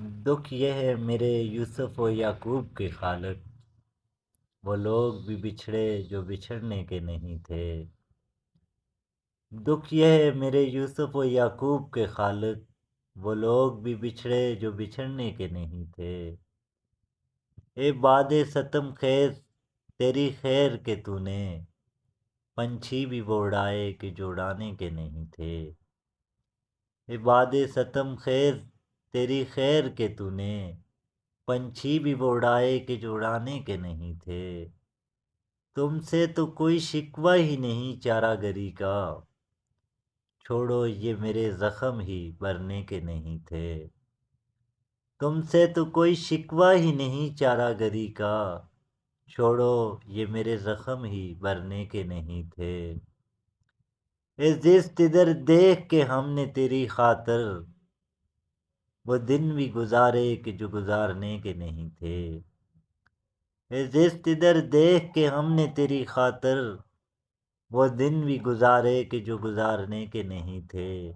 دکھ یہ ہے میرے یوسف و یعقوب کے خالق، وہ لوگ بھی بچھڑے جو بچھڑنے کے نہیں تھے۔ دکھ یہ ہے میرے یوسف و یعقوب کے خالق، وہ لوگ بھی بچھڑے جو بچھڑنے کے نہیں تھے۔ اے باد ستم خیز تیری خیر کہ تو نے، پنچھی بھی وہ اڑائے کہ جو اڑانے کے نہیں تھے۔ اے باد ستم خیز تیری خیر کہ تو نے، پنچھی بھی وہ اڑائے کہ جو اڑانے کے نہیں تھے۔ تم سے تو کوئی شکوہ ہی نہیں چارہ گری کا، چھوڑو یہ میرے زخم ہی بھرنے کے نہیں تھے۔ تم سے تو کوئی شکوہ ہی نہیں چارہ گری کا، چھوڑو یہ میرے زخم ہی بھرنے کے نہیں تھے۔ اے زشت ادھر دیکھ کے ہم نے تیری خاطر، وہ دن بھی گزارے کہ جو گزارنے کے نہیں تھے۔ اے زشت ادھر دیکھ کے ہم نے تیری خاطر، وہ دن بھی گزارے کہ جو گزارنے کے نہیں تھے۔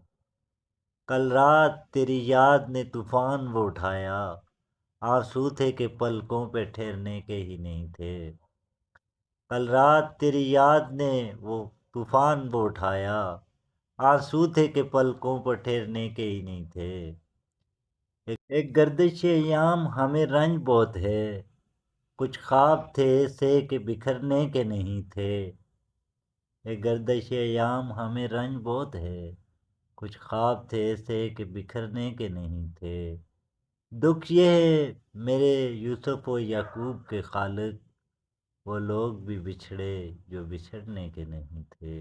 کل رات تیری یاد نے طوفان وہ اٹھایا، آنسو تھے کہ پلکوں پہ ٹھہرنے کے ہی نہیں تھے۔ کل رات تیری یاد نے وہ طوفان وہ اٹھایا، آنسو تھے کہ پلکوں پر ٹھہرنے کے ہی نہیں تھے۔ ایک گردش ایام ہمیں رنج بہت ہے، کچھ خواب تھے ایسے کہ بکھرنے کے نہیں تھے۔ ایک گردش ایام ہمیں رنج بہت ہے، کچھ خواب تھے ایسے کہ بکھرنے کے نہیں تھے۔ دکھ یہ ہے میرے یوسف و یعقوب کے خالق، وہ لوگ بھی بچھڑے جو بچھڑنے کے نہیں تھے۔